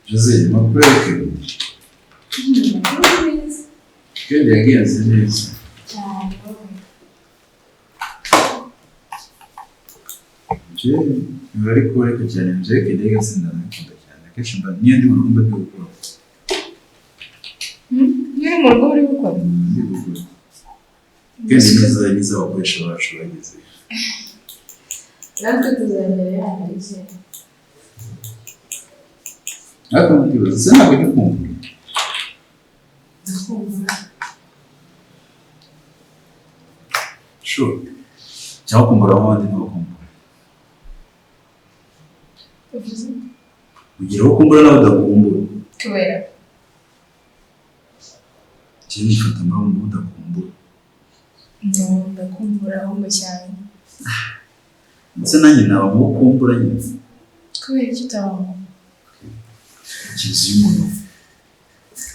José, uma coisa que ele é aqui assim mesmo. Je, eu era cor que tinha, je que ele assim não, que chama ninguém de um bebê o Ninguém morgou ali o qual? Que eles ao peixe eu acho vai dizer. Não que tu já isso. Ah, como que você não vai comprar? Show. Já comprar onde não comprar? Ugira wo kumbura nawe udakumbura. Kubera. Kindi fata mbaho udakumbura. No, ndakumbura aho cyane. Ndetse nanjye nawe mu kumbura nyine. Kubera kitabo. Kizi umuntu.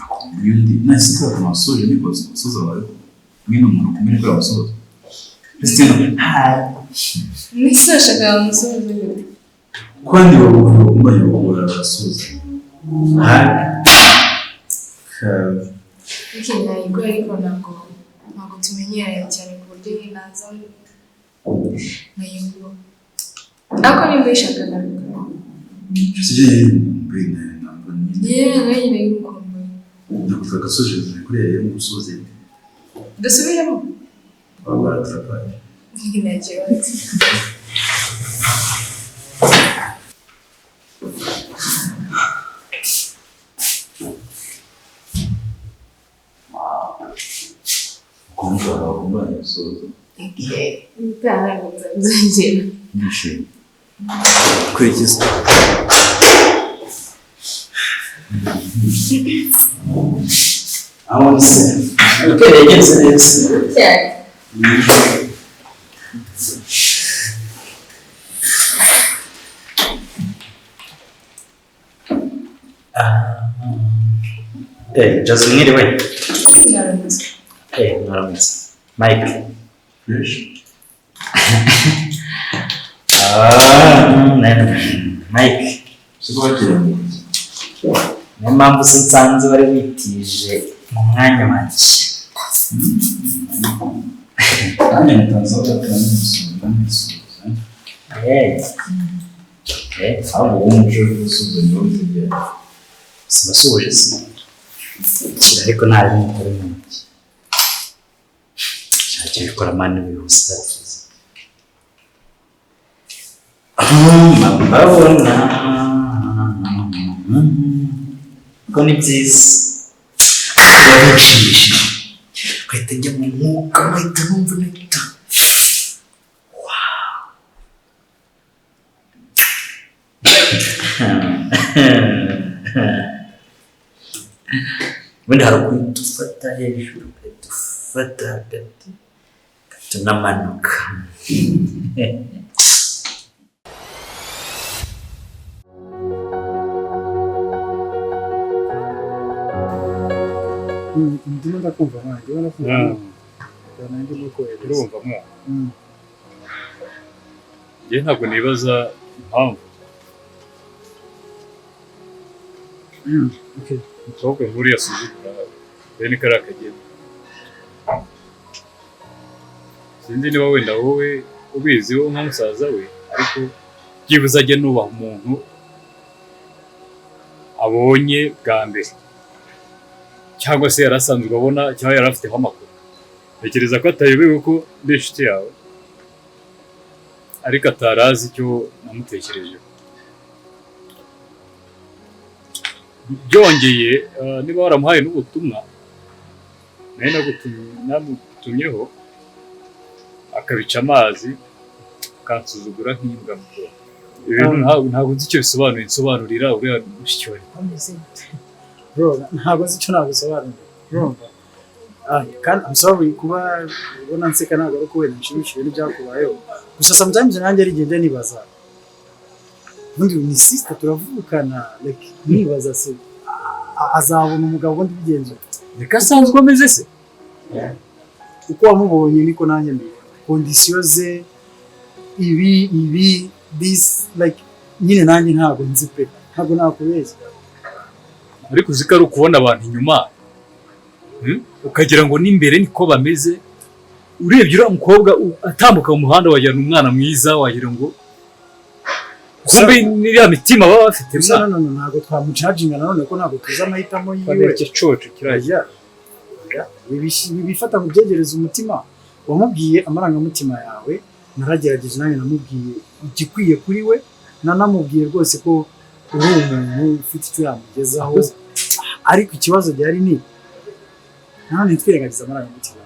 Akumbura undi. Nase ko amasore ni kozo soza bawe. Mwino umuntu kumene ko abasoza. Christina, hi. Nisashaka amusoza gute? Kwani wakumbaye abasoza. Hi. Okay, nayigwa ariko ntabwo tumenyeranye cyane ku buryo naza nayigwa. Ako ni mbishaka garuka. Sije mbene namba ni. Nayo nayikumbuye. Ndakuvuga gasoje kuri yari mu gusoza. Dusubiremo. Agora trabalho. Nagiro. Kumva yasoza. Okay. Então, Djazira. Deixa. Coisas. I want to say. Okay, yes. Okay. Just anyway. Naramutse. Hey, naramutse. Mike. Fresh. Mike. Sikwakira. Niyo mpamvu sinsanze bari witije mu mwanya wanjye. Kandi mutanzaho gatanu n'isubiza. Abo wumuje gusubiza niwo tugiye. Sinasubije se. Ariko nta bintu kuri mu ntoki. Shakira ikora mani bihuse. Mbabona ko ni byiza wabicishije kwita njya mu mwuka wahita numva nita ubundi hari ukuntu dufata hejuru dufata hagati tunamanuka. Ndimo ndakumva manje ubona ko ndi mu kohereza urumva mo nge ntabwo nibaza impamvu okay umukobwa nkuru yasuzugura bene kariya kagenda sinzi niba wenda wowe ubiziho nka musaza we ariko byibuze ajya nubaha umuntu abonye bwa mbere cyangwa se yarasanzwe abona cyangwa yarafiteho amakuru. Ntekereza ko atayobewe ko ndi inshuti yawe ariko atarazi icyo namutekerejeho. Byongeye niba waramuhaye n'ubutumwa namutumyeho akabica amazi akansuzugura nk'imbwa mu bwoko. Ibintu ntabwo nzi icyo bisobanuye. Nsobanurira uriya mushiki wawe. bro ntabwo nzi icyo nabisobanura urumva kandi I'm sorry kuba ubona nseka ntabwo ari kubera nshimishije n'ibyakubayeho gusa sometimes nanjye rigende nibaza ubundi ni sister turavukana like nibaza se azabona umugabo ubundi bigenze Reka asanzwe ameze se uko wamubonye niko nanjye mbibona kondisiyo ze ibi this like nyine nanjye ntabwo nzi pe ntabwo nakubeshya ariko uzi ko ari ukubona abantu inyuma ukagira ngo n'imbere niko bameze. Urebye uriya mukobwa atambuka mu muhanda wagira umwana mwiza, wagira ngo kumbe n'iriya mitima baba bafite ntabwo twamucaginga nanone ko ntabwo tuzi amahitamo yiwe igicoco kirajya bifata ngo byegereze umutima. Wamubwiye amarangamutima yawe, naragerageje nanjye namubwiye igikwiye kuri we, nanamubwiye rwose ko uri umuntu ufite icyo yamugezaho, ariko ikibazo gihari ni nanone twirengagiza amarangamutima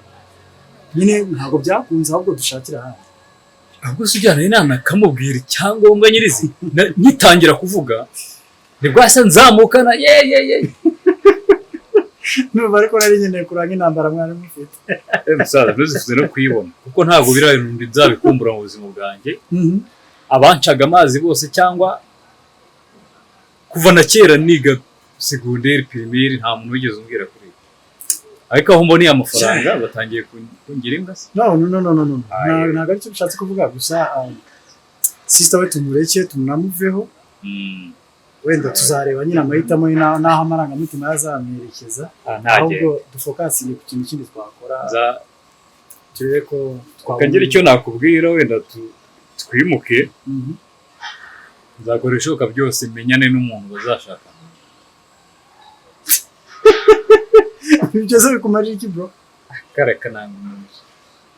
nyine ntabwo byakunze, ahubwo dushakira ahandi. ahubwo se ujyana inama akamubwira icyangombwa nyirizi nkitangira kuvuga nibwo asa nzamukana ye numva ariko nari nkeneye kuranga intambara mwari mufite. musaza ntuzifuze no kuyibona kuko ntabwo birarundi nzabikumbura mu buzima bwanjye. Abancaga amazi bose cyangwa kuva na kera niga secondaire primaire nta muntu wigeze umbwira kuri ariko aho mboniye amafaranga batangiye kungira imbwa se. No ntabwo aricyo bishatse kuvuga gusa sister we tumureke tumunamuveho, wenda tuzareba nyine amahitamo n'aho amarangamutima yazamwerekeza, ahubwo dufokasinge ku kintu kindi twakora turebe ko twakagira icyo nakubwira wenda twimuke. Nzakora ibishoboka byose menyane n'umuntu bazashaka. ibyo se bikumarira iki bro? Kareka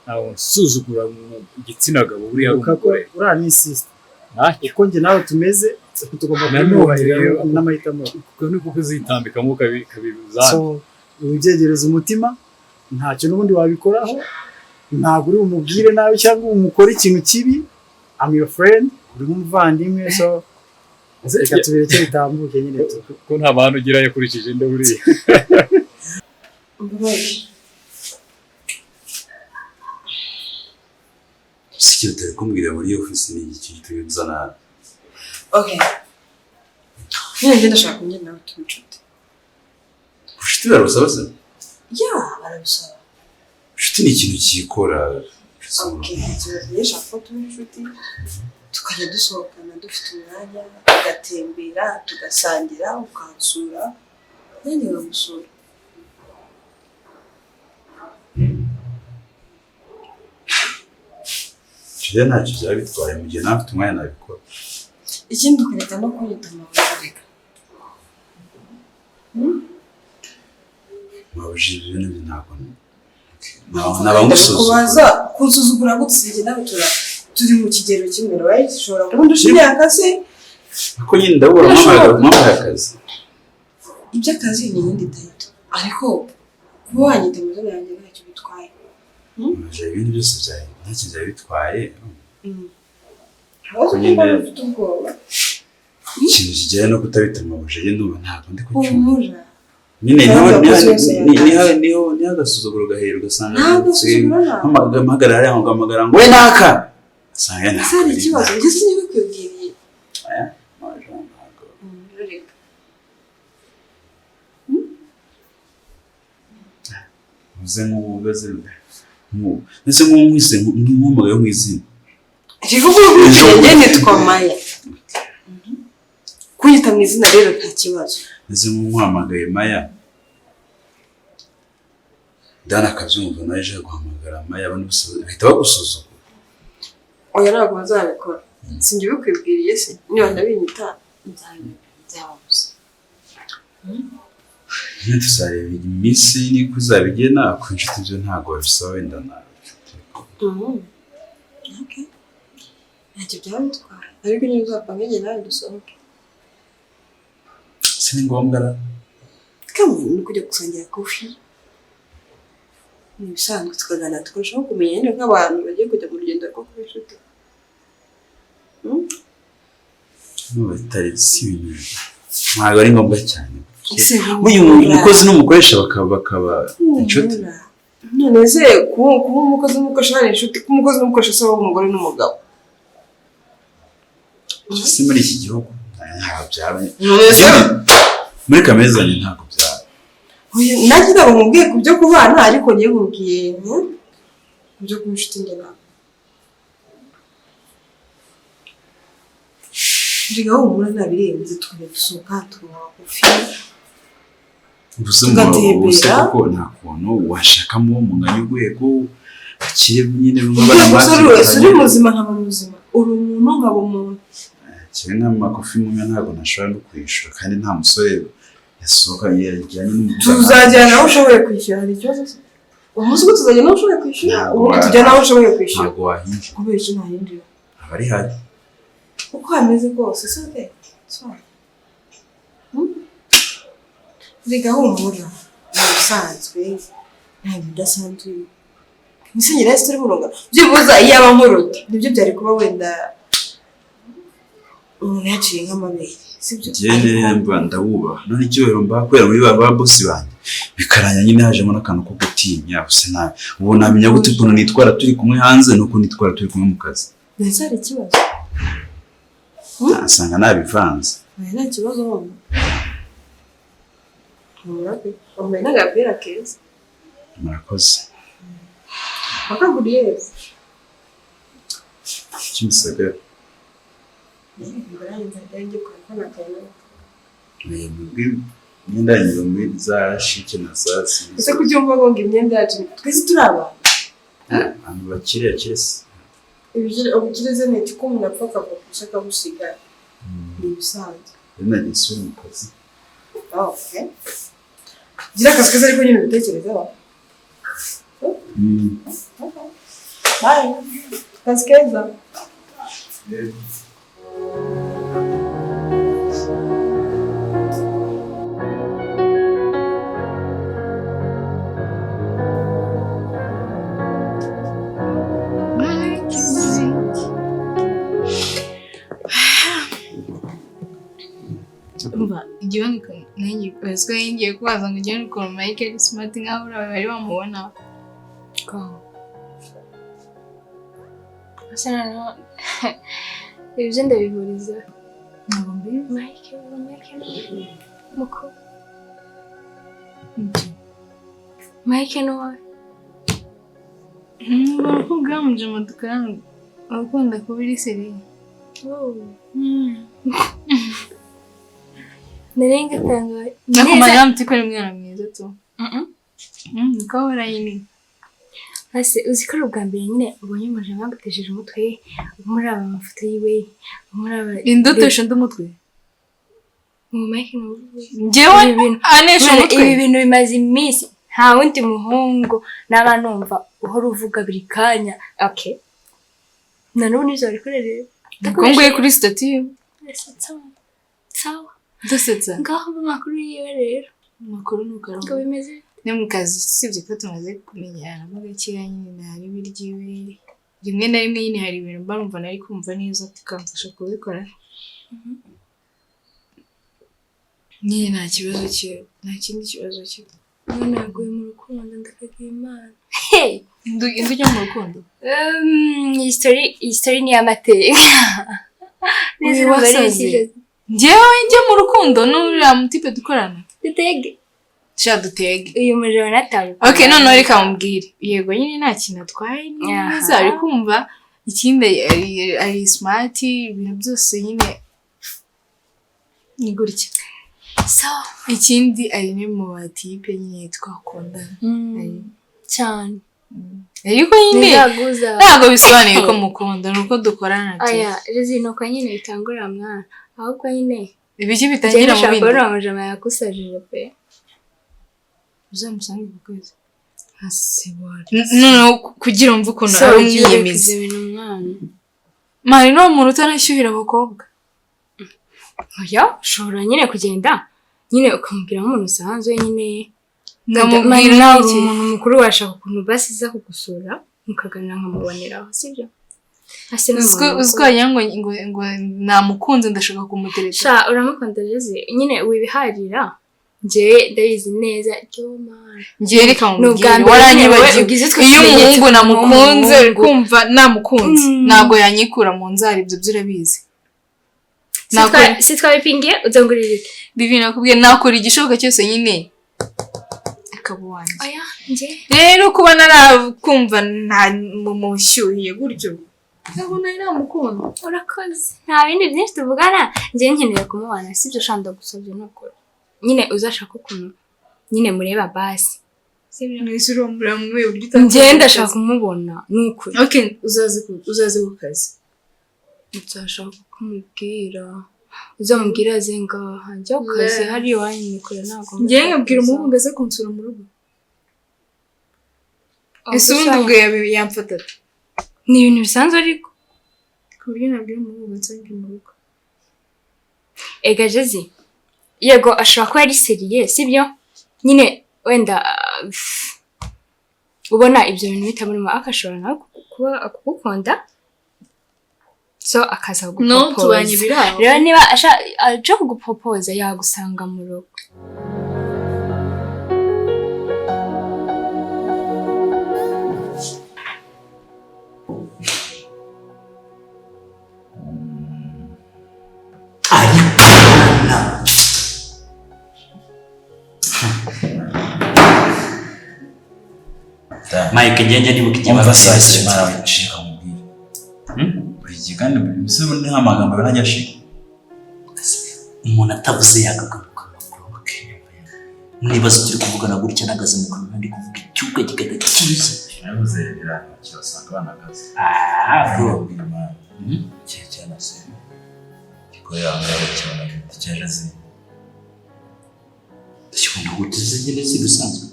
ntawe nsuzugura mu igitsina gabo buriya umugore uriya ni sister uko njye nawe tumeze tugomba kumwubahira n'amahitamo kuko niko kuzitambikamo kabizana. So ubyegereza umutima, ntacyo n'ubundi wabikoraho, ntabwo uri umubwire nawe cyangwa umukore ikintu kibi. I'm your friend, uri nk'umuvandimwe, so reka tubireke bitambuke nyine kuko nta bantu ugira yakurikije nde buriya. Sikiri utari kumbwira muri iyo ofisi ni iki tubizana. Okay. Nyine ndashaka njye nawe tubicuti. Ushiti barusaba se? Ya, barabisaba. Ushiti ni ikintu cyikora. Okay, nshaka ko tubicuti. Tukajya dusohokana dufite umwanya, tugatembera, tugasangira, ukansura. Nanjye ngamusura. Kiriya ntacyo byaba bitwaye mu gihe nawe ufite umwanya nabikora. Ikindi ukareka no kunyita amabanga. Mabuje ibintu ntabwo nabamusuzuguza. Kubaza kunsuzugura gutsinge nawe turi mu kigero kimwe, right? Ushobora kubundi ushimyaka se ko nyine ndabura mama akazi. Ibyo akazi ni yindi date. Ariko kuba wanyita mu zina yanjye ntacyo bitwaye. Mabuje ibintu byose byaye ntacyo byaba bitwaye. Aho nyine ufite ubwoba. Ikintu kijyanye no kutabita mabuje ye ndumva ntabwo ndi kucyumva. Umura. Nyine niho agasuzuguro gahera ugasanga mpamagara hariya nkamagara ngo we naka asanga nta sari ikibazo njye sinzi kwibwiriye muze nk'ubugaze ndetse nk'umwise nk'umwumagaye mu izina njye nitwa Maya kuyita mu izina rero nta kibazo. ndetse nk'umwamagaye Maya Dana akabyumva nawe aje guhamagara Maya abantu bose bahita bagusuzugura. Oya ntabwo bazabikora. Sinjye bikwibwiriye se niba ndabinyita nzababuza. Nyine tuzareba iminsi niko uzabigena ku inshuti byo ntabwo babisaba wenda nawe. Okay. Ntacyo byaba bitwaye ariko niba uzapanga njye nawe dusohoke. Si ni ngombwa ra? Ni kujya gusangira kofi. Ni ibisanzwe tukagana tukarushaho kumenya nyine nk'abantu bagiye kujya mu rugendo rwo kuba inshuti. Bitari si ibintu ntabwo ari ngombwa cyane. Uyu umukozi n'umukoresha bakaba inshuti. None se kuba umukozi n'umukoresha ari inshuti, kuba umukozi n'umukoresha se w'umugore n'umugabo. Si muri iki gihugu ntabwo byaba. Muri kamezanye ntabwo byaba. Nanjye ntabwo nkubwiye ku byo kubana ariko ngiye nkubwiye ku byo kuba inshuti njye nawe. Ndiga humura nabirenze tukajya dusohoka tunywa kofi ubuzima ko nta kuntu washakamo umunganya urwego akiri nyine uri muzima nkaba muzima uri umuntu nkaba umuntu kiri nk'amakofi mumwe ntabwo nashobora no kwishyura kandi nta musore yasohokanye yajyanye n'umugabo tuzajyana aho ushoboye kwishyura hari ikibazo se umunsi ko tuzajyana aho ushoboye kwishyura ubundi tujyana aho ushoboye kwishyura ntabwo wahinjira kubera iki ntahinjira aba ari hari uko hameze rwose se de Riga humura usanzwe nta bidasanzwe Musenyeri yari turi muronga byibuza iyaba nkuruta nibyo byari kuba wenda umuntu yaciye nk'amabere sibyo gende yamba ndawubaha none icyubahiro mbakwera muri ba boss banjye bikaranya nyine hajemo n'akantu ko gutinya bose nabi ubu namenya gute ukuntu nitwara turi kumwe hanze nuko nitwara turi kumwe mu kazi ndetse hari ikibazo asanga nabivanze nta kibazo wumva wambaye n'agapira keza murakoze wakaguriye kimisagara imyenda yanjye muri za shike na za ese kugira ngo ngo imyenda yacu twese turi abantu bakiriya kese ubukireze ni ko umuntu apfa akavugisha akabusiga ni ibisanzwe nagiye isura mu kazi okay gira akazi keza ariko nyine ubitekerezaho bye akazi keza igihe nanjye bazwa ngiye kubaza ngo ugende ukora Mike ari smart nkaho bari bamubona ko asana ibyo ndabihuriza ntabwo mbi Mike muko Mike no ko gamuje madukana akunda kubiri seri Narenga tanga. Nakumanya mtiko ni mwana mwiza tu. Niko warayini. Hase uzikora ubwa mbere nyine ubonye umuje bagutesheje umutwe muri aba mafoto yiwe muri aba indotesha ndumutwe. Mu Mike no. Njewe anesha umutwe ibi bintu bimaze iminsi nta wundi muhungu n'abanumva uhora uvuga buri kanya. Okay. Nanone izo rikorere. Ndakonguye kuri statue. Sawa. Dusetsa. Ngaho makuru yiwe rero. Makuru nukarongo. Ngo bimeze. Ne mu kazi sivye ko tumaze kumenyana mu gakira nyine hari biryiwe. Rimwe na rimwe nyine hari ibintu mbarumva nari kumva neza tukamfasha kubikora. Nyine nta kibazo cyo, nta kindi kibazo cyo. None naguye mu rukundo ndakagiye Imana. Hey, ndujya mu rukundo. History ni amateka. Nisi bari Njyewe njye mu rukundo n'uriya mutipe dukorana. Dutege. Sha dutege. Uyu mujoro natawe. Okay, none reka mubwire. Yego nyine nta kintu atwaye neza ari kumva ikindi ari smart ibintu byose nyine ni gutya. So, ikindi ari ne mu batipe nyine twakundana. Cyane. Ariko nyine ntabwo bisobanuye ko mukunda nuko dukorana cyane. Aya, rezino kwa nyine bitangura mwana. Ahubwo nyine ibiki bitangira mu bindi. Jya amajama yakusajije pe. Uzamusange kukwezi. Hasibora. No kugira umva ukuntu ari umwiyemezi. Mari no muntu utanashyuhira abakobwa. Oya, shora nyine kugenda. Nyine ukamubwira nk'umuntu usanzwe nyine. Ngamubwira nawe umuntu mukuru washaka ukuntu basiza kugusura mukaganira nkamuboneraho, sibyo? Uzwanya ngo namukunze ndashaka kumutereta. Sha uramukunda reze nyine wibiharira nje ndayizi neza cyo mana. Nje reka mubwire waranyibagiye. Iyo umuhungu namukunze kumva namukunze nago yanyikura mu nzari ibyo byurabizi. Sitwa bipingiye uzongurira iki? Bibi nakubwiye nakora igishoboka cyose nyine. Akabuwanje. Aya nje. Rero kuba narakumva nta mumushyuhiye gutyo. Ndabona ina mukunda. Urakoze. Nta bindi byinshi tuvugana. Nje nkeneye kumubana sibyo shanda gusabye nokora. Nyine uzashaka ukuntu nyine mureba basi mwese uromura mu buryo utandukanye njye ndashaka kumubona n'ukuri okay uzaze ku kazi nzashaka kumubwira uzamubwira aze ngaha njya ku kazi hari iwanyu nikora ntabwo njye nkabwira umuhungu aze kunsura mu rugo ese ubundi ubwo yamfata ni ibintu bisanzwe ariko ku buryo nabwira umuhungu nsange mu rugo Egide yego ashobora kuba ari seriye sibyo nyine wenda ubona ibyo bintu bitamurimo akashobora nawe kuba akugukunda so akaza kugupopoza no tubanye biraho rero niba aje kugupopoza yagusanga mu rugo Mike ngenge nibuka ikibazo cyose mara wishika mubwira buri gihe kandi bise ni amagambo yanajya ashika umuntu atavuze yagagaruka nibaza turi kuvugana gutya nagaze mu kanwa ndi kuvuga icyuka kigada kiza yavuze biranga cyasanga banagaze bro cyane se ko yanga cyane cyaraze ndashobora guteze nyine si bisanzwe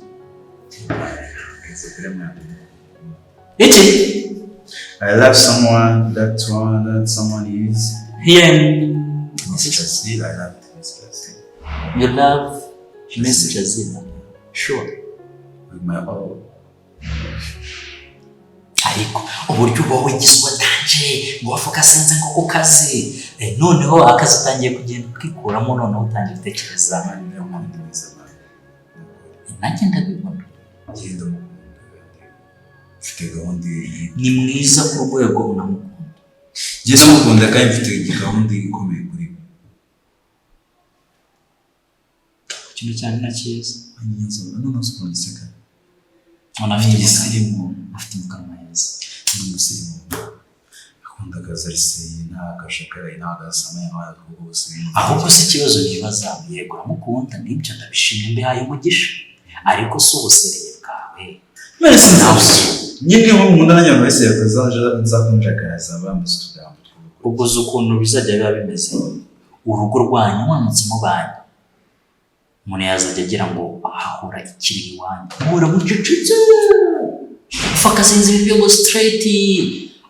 I love someone, that someone is here. Miss Djazira, I love Miss Djazira. You love Miss Djazira? Sure. With my all. Ariko uburyo uba wigize uwatangiye ngo wafokasinze ngo ku kazi noneho akazi utangiye kugenda ukikuramo noneho utangiye gutekereza nanjye ndabibona genda mfite gahunda ni mwiza ku rwego unamukunda njye namukunda kandi mfite gahunda ikomeye kuri we ikintu cyane na cyiza anyiza none usubona seka unafite igisirimu afite mukanwa heza ni umusirimu akunda gazariseye nta gashakara nta gasamaye nta rwose ahubwo se ikibazo nibaza yego uramukunda nibyo ndabishimye mbihaye umugisha ariko si ubusereye bwawe mwese nawe nyine wo umuntu ananyana wese yakozaje nzakunjagaraza bambuze utugambo ubwo uzi ukuntu bizajya biba bimeze urugo rwanyu mwamutse mubanye umuntu yazajya agira ngo ahahura ikiri iwanyu muhura mucucutse ufakazinze ibibyo straight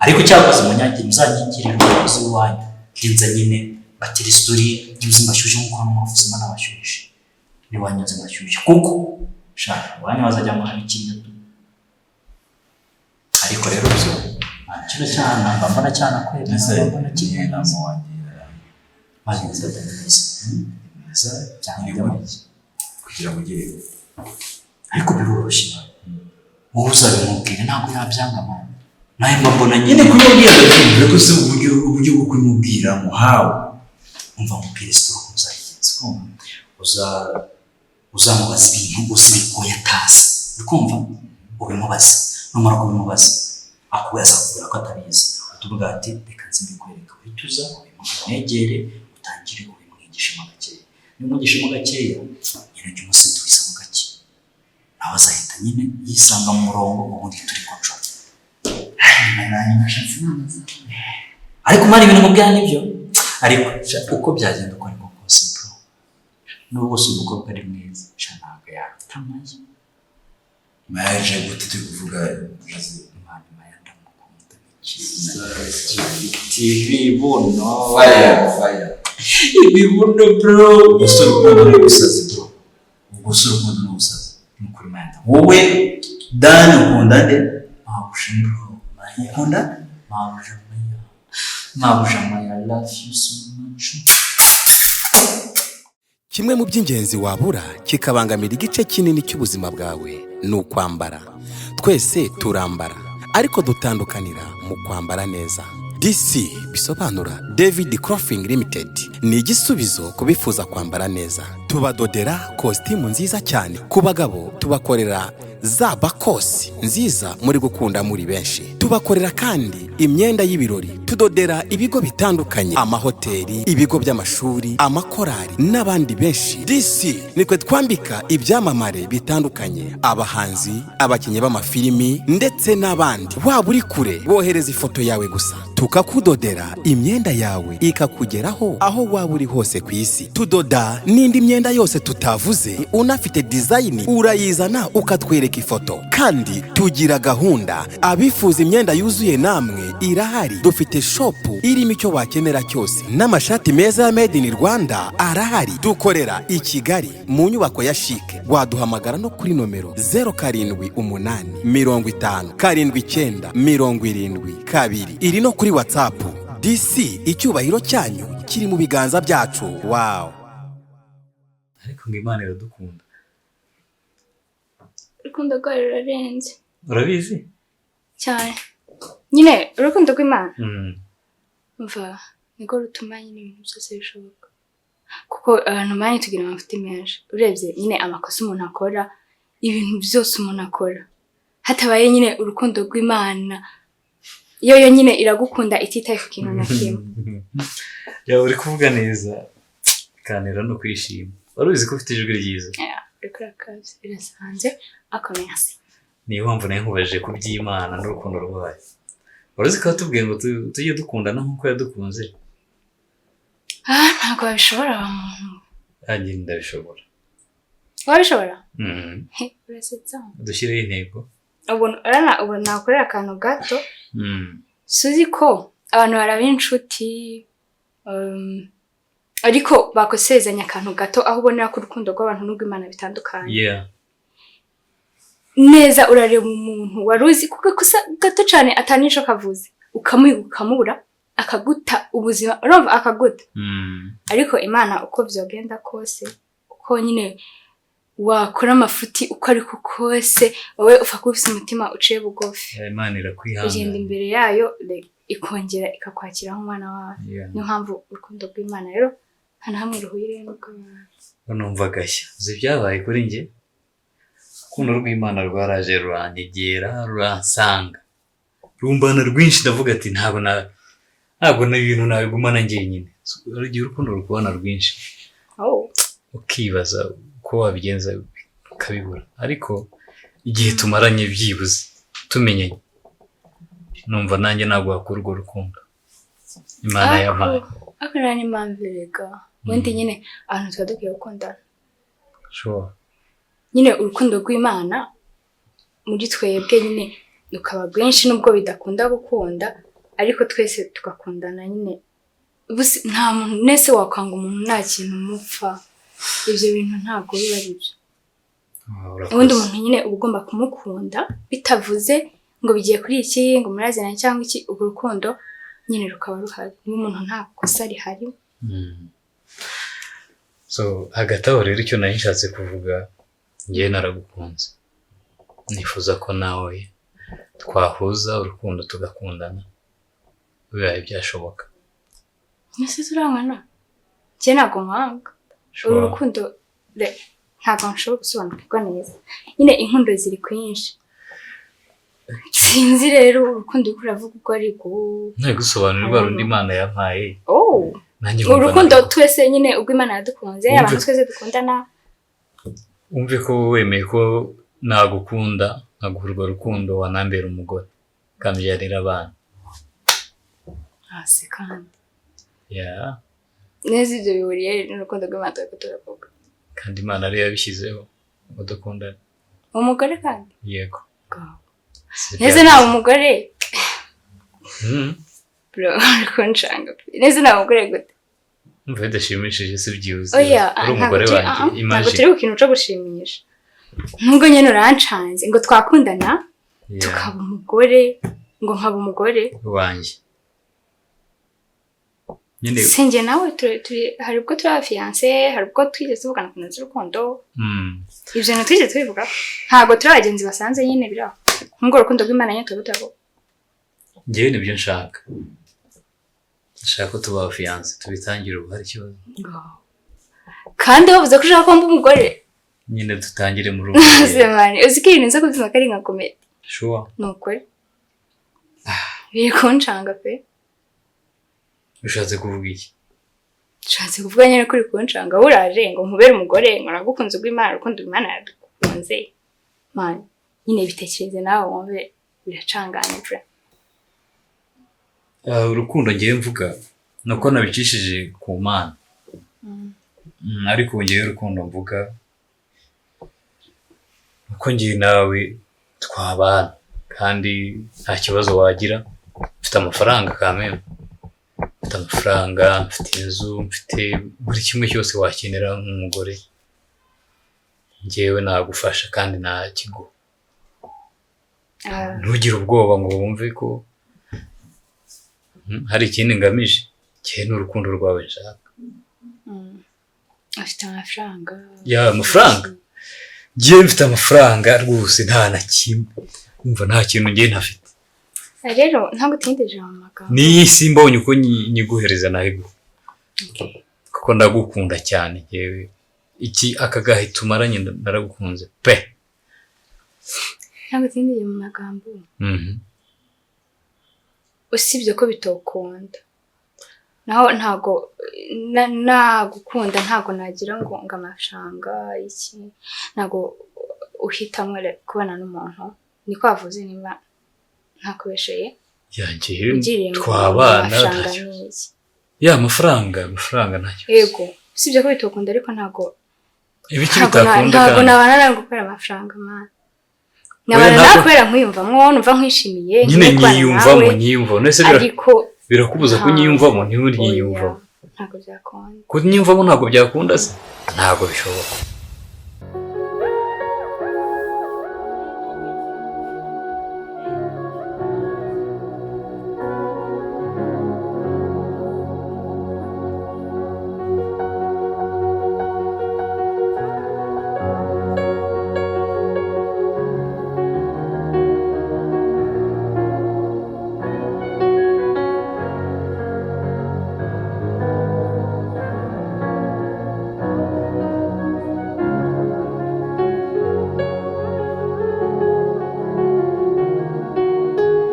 ariko cyakoze munyagire muzanyigire umukozi w'iwanyu ngenza nyine batiri story nyuze mbashyushye nkuko hano mu office mbana bashyushye ni wanyuze mbashyushye kuko shaka wanyu bazajya mu ikintu ariko rero byo kino cyana mbona cyana kwemeza mbona kigenda mu wangira maze neza cyane kugira ngo ugere ariko biroroshye wowe uzabimubwira ntabwo yabyanga mama nawe mbona nyine kumubwira ndavuga ko se uburyo bwo kumubwira mu hawe umva mu kristo uzayigenza uzamubaza ibintu uzi ko yatazi ukumva ubimubaza numara kubimubaza akubaza kubera ko atabizi utuvuga ati reka nzimikwereka uhituza ubimwegere utangire ubimwigishemo gakeya nimwigishemo gakeya nyine jya umuseduza mu gake nawe azahita nyine yisanga mu murongo ubundi turi control ariko mari ibintu mubwira nibyo ariko uko byagenda uko ariko kose bro n'ubwo se umukobwa ari mwiza ntabwo yatamaye maje gute turi kuvuga imana mayanda mukunda ibibuno fire ibibuno bro gusura urukundo n'ubusazi bro gusura urukundo n'ubusazi nukuri mayanda wowe Dan ukunda nde mabusha bro ukunda mabusha maya love you so much. Kimwe mu by'ingenzi wabura kikabangamira igice kinini cy'ubuzima bwawe ni ukwambara. Twese turambara ariko dutandukanira mu kwambara neza. DC bisobanura David Clothing Limited ni igisubizo kubifuza kwambara neza. Tubadodera kositimu nziza cyane ku bagabo, tubakorera za bakosi nziza muri gukunda muri benshi. Tubakorera kandi imyenda y'ibirori tudodera ibigo bitandukanye, amahoteli, ibigo by'amashuri, amakorari n'abandi benshi. DC nitwe twambika ibyamamare bitandukanye, abahanzi, abakinnyi b'amafilimi ndetse n'abandi. Waba uri kure, bohereza ifoto yawe gusa tukakudodera imyenda yawe ikakugeraho aho waba uri hose ku isi. Tudoda n'indi myenda yose tutavuze, unafite design urayizana ukatwereka ifoto. Kandi tugira gahunda, abifuza imyenda yuzuye namwe irahari. Dufite shop irimo icyo wakenera cyose, n'amashati meza ya made in Rwanda arahari. Dukorera i Kigali mu nyubako ya Chic. Waduhamagara no kuri nomero 0788 iri no kuri WhatsApp. DC icyubahiro cyanyu kiri mu biganza byacu. Wow. Ariko ngo Imana iradukunda. Urukundo rwayo rurarenze. Urabizi? Cyane. Nyine urukundo rw'Imana. Umva, niko rutuma nyine ibintu byose bishoboka. Kuko abantu bane tugira amafuti menshi. Urebye nyine amakosa umuntu akora, ibintu byose umuntu akora. Hatabaye nyine urukundo rw'Imana, yo nyine iragukunda ititaye ku kintu na kimwe. Ya uri kuvuga neza, kanera no kwishima. Waruzi ko ufite ijwi ryiza. Rikora kazi birasanze akomeyasi. Niyo mpamvu nayo nkubaje ku by'Imana n'urukundo rwayo. Waruzi ko atubwiye ngo tujye dukundana nk'uko yadukunze. Ntabwo babishobora abantu. Nanjye ndabishobora. Wabishobora? Urasetsa. Dushyireho intego. Ubu nakorera akantu gato. Suzi ko abantu barabinshuti, ariko bakosezanya akantu gato aho ubonera ko urukundo rw'abantu n'urw'Imana bitandukanye. Neza urareba umuntu waruzi kuko gusa gato cyane atanisho kavuze, ukamubura akaguta ubuzima, urumva akaguta. Ariko Imana uko byogenda kose, uko nyine wakora amafuti uko ariko kose, wowe ufa kubisa umutima uciye bugufi. Imana irakwihangana. Ugenda imbere yayo ikongera ikakwakira nk'umwana wawe. Niyo mpamvu urukundo rw'Imana rero hana hamwe ruhuyire n'ubw'abantu. Numva gashya. Uzi byabaye kuri njye? Urukundo rw'Imana rwaraje ruranyegera, ruransanga. Rumbana rwinshi, ndavuga ati ntabwo na ibintu nabigumana njyenyine. Urugiye urukundo rukubana rwinshi. Ukibaza uko wabigenza ukabibura. Ariko igihe tumaranye byibuze tumenyanye, numva nanjye ntabwo wakura urwo rukundo Imana yampaye. Akorana impamvu rega. Wenda nyine abantu twadukiye gukundana. Sure. Nyine urukundo rw'Imana muri twebwe nyine rukaba rwinshi nubwo bidakunda gukunda, ariko twese tugakundana nyine. Nta muntu nese wakanga umuntu nta kintu mupfa. Ibyo bintu ntabwo biba ari byo. Ubundi umuntu nyine uba ugomba kumukunda, bitavuze ngo bigiye kuri iki ngo muraziranye cyangwa iki. Ubwo rukundo nyine rukaba ruhari, niba umuntu nta kosa rihari. So hagati aho rero icyo nari nshatse kuvuga, njye naragukunze. Nifuza ko nawe twahuza urukundo tugakundana, bibaye byashoboka. Nese turangana? Njye ntabwo mwanga. Urukundo ntabwo nshobora gusobanukirwa neza. Nyine inkundo ziri kwinshi. Sinzi rero urukundo uko uravuga uko ariko. Ntigusobanurira rundi Imana yampaye. Urukundo twese nyine ubwo Imana yadukunze, abantu twese dukundana. Umve ko wemeye ko nagukunda, nkaguhurwa rukundo wanambera umugore, kambyarira abana. Se kandi. Neza ibyo bihuriye n'urukundo rw'Imana turavuga. Kandi Imana ariyo yabishyizeho ngo dukundane. Umugore kandi? Yego. Neza nawe umugore. Bro, ariko nshanga. Neza nawe umugore gute? Umva bidashimishije si byibuze. Uri umugore wanjye, ntabwo turi ku kintu cyo gushimisha. Nubwo nyine urancanze ngo twakundana tukaba umugore, ngo nkaba umugore wanjye. Sinjye nawe hari ubwo turi abafiyanse, hari ubwo twigeze tuvugana ku nzu y'urukundo. Ibyo bintu twigeze tubivuga. Ntabwo turi abagenzi basanze nyine biraho. Nk'urwo rukundo rw'Imana nyine turabutaho. Njyewe nibyo nshaka. Nshaka ko tuba abafiyanse, tubitangire ubu hari ikibazo. Kandi wavuze ko ushaka ko mba umugore. Nyine dutangire muri ubu. Semani, uzi ko ibintu nza kubyuma kari nka komedi. Sure. Ni ukuri. Biri kunshanga pe. ushatse kuvuga iki? nshatse kuvuga nyine kuri kunshanga uraje ngo nkubere umugore ngo nagukunze ubw'Imana urukundo Imana yadukunze man nyine bitekereze nawe wumve biracanganye pe urukundo ngiye mvuga nuko nabicishije ku Mana ariko ngiye urukundo mvuga uko ngiye nawe twabana kandi nta kibazo wagira mfite amafaranga kameme mfite amafaranga mfite inzu mfite buri kimwe cyose wakenera nk'umugore ngewe nagufasha kandi nta kigo ntugire ubwoba ngo wumve ko hari ikindi ngamije cye n'urukundo rwawe nshaka afite amafaranga amafaranga ngiye mfite amafaranga rwose nta na kimwe umva nta kintu ngiye ntafite rero ntabwo tindeje mu magambo ni simbonye uko nyiguhereza nahigo kuko ndagukunda cyane ngewe iki akagahe tumaranye naragukunze pe ntabwo tindeje mu magambo usibye ko bitokunda naho ntago nagukunda ntago nagira ngo amafaranga iki ntago uhitamo kubana n'umuntu ni kwavuze niba ntakubesheye yangiye twabana amafaranga ntacyo yego usibye ko bitokunda ariko ntago ibiki bitakunda ntago nabana nawe gukora amafaranga man nabana nakwera nkwiyumvamwo numva nkwishimiye nyine nyiyumvamo nese birakubuza ko nyiyumvamo ntiwuri nyiyumvamo ntago byakunda ko nyiyumvamo ntago byakunda se ntago bishoboka